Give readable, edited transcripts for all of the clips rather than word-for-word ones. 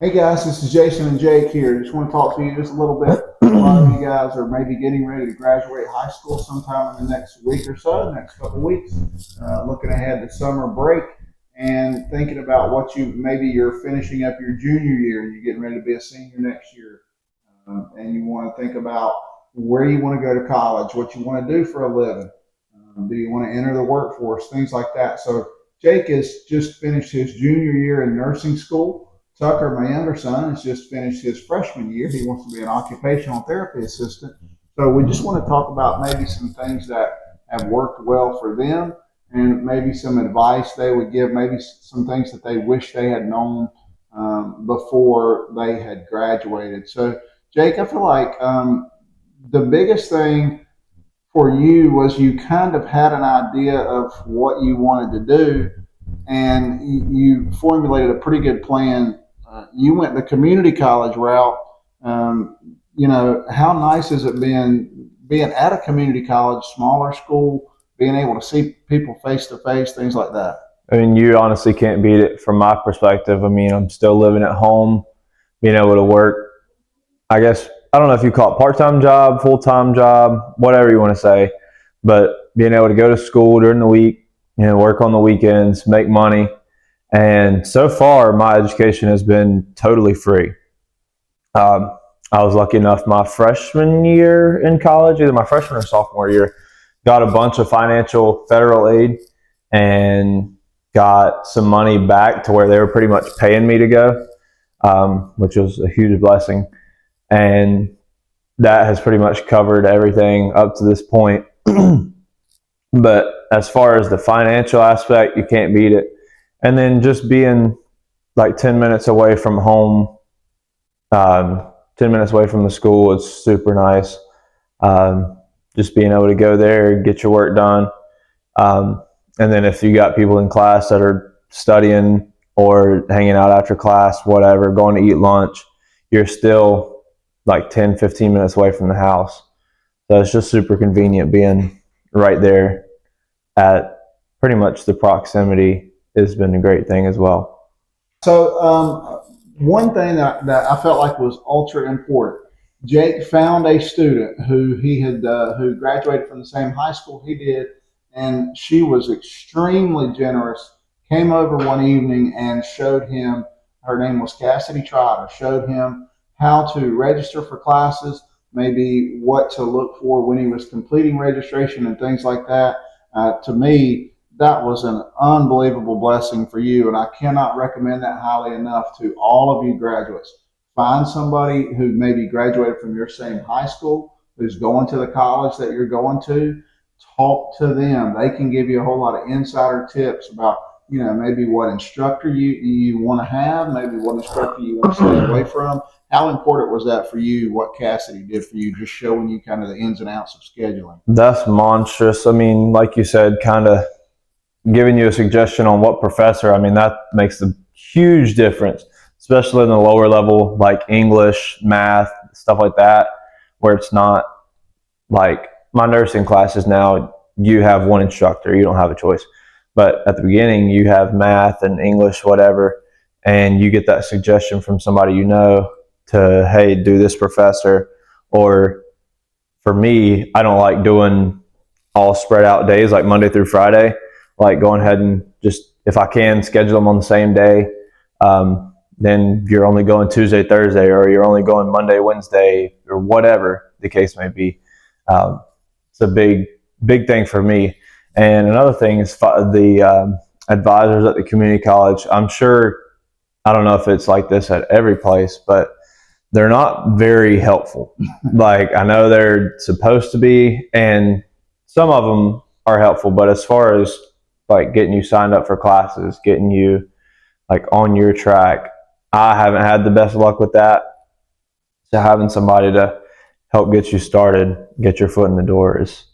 Hey guys, this is Jason and Jake here. Just want to talk to you just a little bit. A lot of you guys are maybe getting ready to graduate high school sometime in the next week or so, next couple of weeks. Looking ahead to summer break and thinking about what maybe you're finishing up your junior year and you're getting ready to be a senior next year. And you want to think about where you want to go to college, what you want to do for a living. Do you want to enter the workforce, things like that. So Jake has just finished his junior year in nursing school. Tucker, my younger son, has just finished his freshman year. He wants to be an occupational therapy assistant. So we just want to talk about maybe some things that have worked well for them and maybe some advice they would give, maybe some things that they wish they had known before they had graduated. So, Jake, I feel like the biggest thing for you was you kind of had an idea of what you wanted to do and you formulated a pretty good plan. You went the community college route. How nice has it been being at a community college, smaller school, being able to see people face to face, things like that? I mean, you honestly can't beat it from my perspective. I mean, I'm still living at home, being able to work. I guess, I don't know if you call it part-time job, full-time job, whatever you want to say, but being able to go to school during the week, work on the weekends, make money. And so far, my education has been totally free. Um, I was lucky enough my freshman year in college, either my freshman or sophomore year, got a bunch of financial federal aid and got some money back to where they were pretty much paying me to go, which was a huge blessing. And that has pretty much covered everything up to this point. But as far as the financial aspect, you can't beat it. And then just being like 10 minutes away from home, 10 minutes away from the school, it's super nice. Just being able to go there, get your work done. And then if you got people in class that are studying or hanging out after class, whatever, going to eat lunch, you're still like 10, 15 minutes away from the house. So it's just super convenient being right there at pretty much the proximity has been a great thing as well. So, one thing that I felt like was ultra important. Jake found a student who he had who graduated from the same high school he did, and she was extremely generous. Came over one evening and showed him. Her name was Cassidy Trotter. Showed him how to register for classes, maybe what to look for when he was completing registration and things like that. To me, that was an unbelievable blessing for you, and I cannot recommend that highly enough to all of you graduates. Find somebody who maybe graduated from your same high school, who's going to the college that you're going to. Talk to them. They can give you a whole lot of insider tips about, maybe what instructor you want to have, maybe what instructor you want to stay away from. How important was that for you, what Cassidy did for you, just showing you kind of the ins and outs of scheduling? That's monstrous. I mean, like you said, kind of giving you a suggestion on what professor, I mean, that makes a huge difference, especially in the lower level, like English, math, stuff like that, where it's not like my nursing classes now, you have one instructor, you don't have a choice. But at the beginning, you have math and English, whatever, and you get that suggestion from somebody you know to, hey, do this professor. Or for me, I don't like doing all spread out days like Monday through Friday. Like going ahead and just, if I can, schedule them on the same day. Then you're only going Tuesday, Thursday, or you're only going Monday, Wednesday, or whatever the case may be. It's a big thing for me. And another thing is the advisors at the community college. I'm sure, I don't know if it's like this at every place, but they're not very helpful. Like, I know they're supposed to be, and some of them are helpful, but as far as like getting you signed up for classes, getting you like on your track, I haven't had the best luck with that. So having somebody to help get you started, get your foot in the door is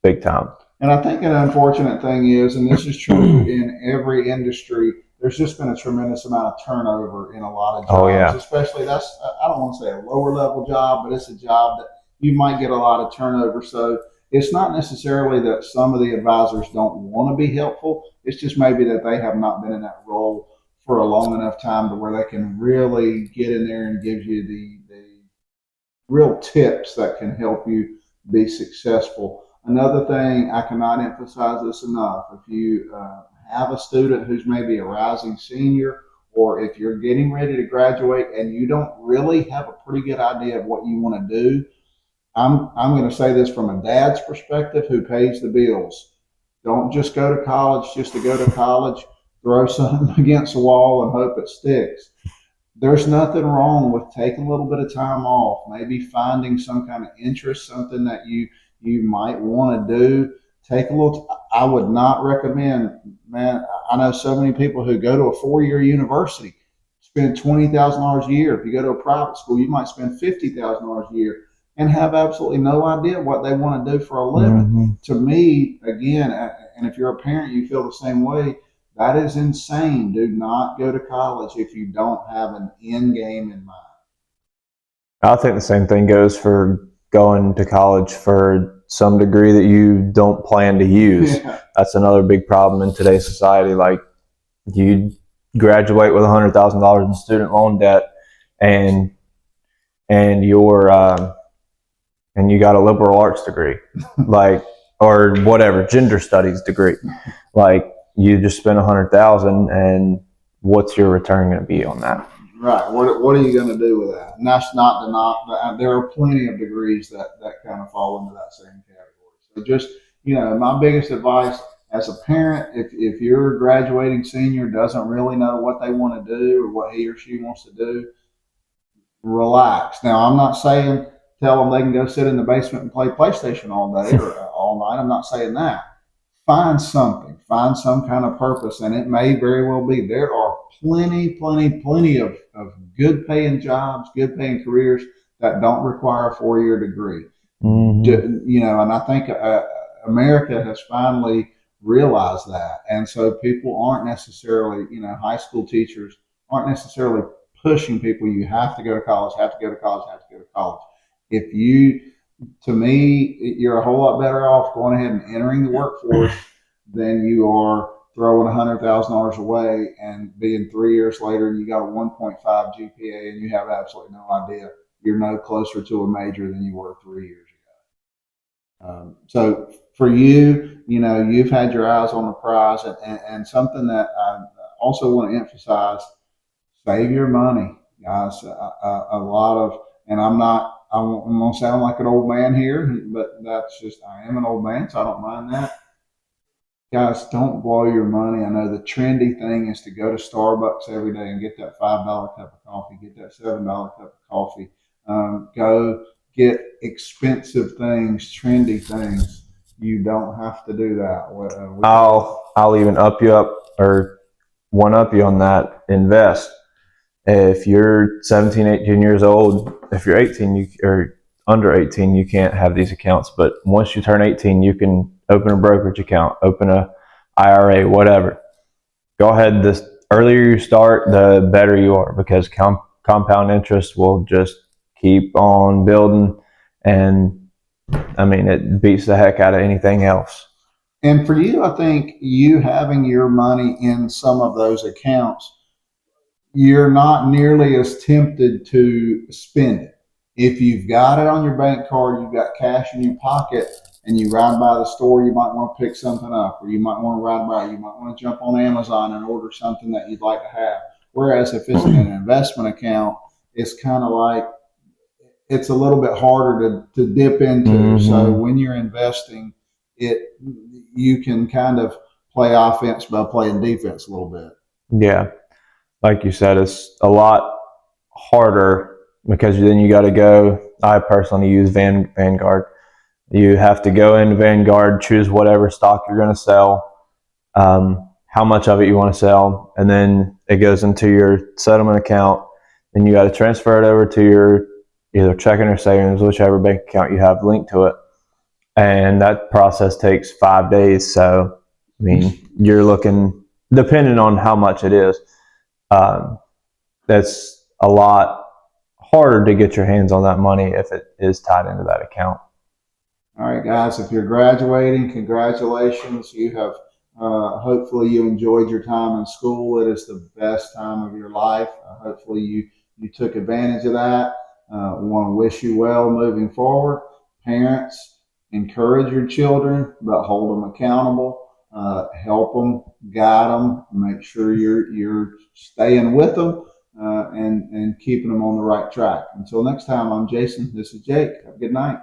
big time. And I think an unfortunate thing is, and this is true in every industry, there's just been a tremendous amount of turnover in a lot of Oh jobs, yeah. especially I don't want to say a lower level job, but it's a job that you might get a lot of turnover. So it's not necessarily that some of the advisors don't want to be helpful. It's just maybe that they have not been in that role for a long enough time to where they can really get in there and give you the real tips that can help you be successful. Another thing, I cannot emphasize this enough. If you have a student who's maybe a rising senior, or if you're getting ready to graduate and you don't really have a pretty good idea of what you want to do, I'm going to say this from a dad's perspective who pays the bills. Don't just go to college just to go to college, throw something against the wall and hope it sticks. There's nothing wrong with taking a little bit of time off, maybe finding some kind of interest, something that you might want to do. Take a little. I would not recommend, man. I know so many people who go to a 4-year university, spend $20,000 a year. If you go to a private school, you might spend $50,000 a year and have absolutely no idea what they want to do for a living. Mm-hmm. To me, again, and if you're a parent, you feel the same way. That is insane. Do not go to college if you don't have an end game in mind. I think the same thing goes for going to college for some degree that you don't plan to use. Yeah. That's another big problem in today's society. Like, you graduate with $100,000 in student loan debt, and you're and you got a liberal arts degree, like, or whatever, gender studies degree. Like, you just spent $100,000, and what's your return going to be on that? Right. What are you going to do with that? And that's not to knock. There are plenty of degrees that kind of fall into that same category. So just, my biggest advice as a parent, if your graduating senior doesn't really know what they want to do or what he or she wants to do, relax. Now, I'm not saying tell them they can go sit in the basement and play PlayStation all day or all night. I'm not saying that. Find something, find some kind of purpose, and it may very well be there are plenty of good paying jobs, good paying careers that don't require a 4-year degree. Mm-hmm. And I think America has finally realized that, and so people aren't necessarily, high school teachers aren't necessarily pushing people. You have to go to college, have to go to college, have to go to college. If you To me, you're a whole lot better off going ahead and entering the workforce than you are throwing $100,000 away and being 3 years later and you got a 1.5 GPA and you have absolutely no idea. You're no closer to a major than you were 3 years ago. So for you, you've had your eyes on the prize, and something that I also want to emphasize: save your money, guys. A lot of, and I'm going to sound like an old man here, but I am an old man, so I don't mind that. Guys, don't blow your money. I know the trendy thing is to go to Starbucks every day and get that $5 cup of coffee, get that $7 cup of coffee. Go get expensive things, trendy things. You don't have to do that. I'll even up you up, or one up you on that. Invest. If you're 17, 18 years old, if you're 18 or under 18, you can't have these accounts. But once you turn 18, you can open a brokerage account, open a IRA, whatever. Go ahead. The earlier you start, the better you are, because compound interest will just keep on building. And I mean, it beats the heck out of anything else. And for you, I think you having your money in some of those accounts, you're not nearly as tempted to spend it. If you've got it on your bank card, you've got cash in your pocket, and you ride by the store, you might want to pick something up, or you might want to ride by, you might want to jump on Amazon and order something that you'd like to have. Whereas if it's in an investment account, it's kind of like, it's a little bit harder to dip into. Mm-hmm. So when you're investing, you can kind of play offense by playing defense a little bit. Yeah. Like you said, it's a lot harder because then you got to go. I personally use Vanguard. You have to go into Vanguard, choose whatever stock you're going to sell, how much of it you want to sell, and then it goes into your settlement account. Then you got to transfer it over to your either checking or savings, whichever bank account you have linked to it. And that process takes 5 days. So, I mean, you're looking, depending on how much it is, that's a lot harder to get your hands on that money if it is tied into that account. All right, guys, if you're graduating, congratulations. You have Hopefully you enjoyed your time in school. It is the best time of your life. Hopefully you took advantage of that. We want to wish you well moving forward. Parents, encourage your children, but hold them accountable. Help them, guide them, make sure you're staying with them, and keeping them on the right track. Until next time, I'm Jason. This is Jake. Have a good night.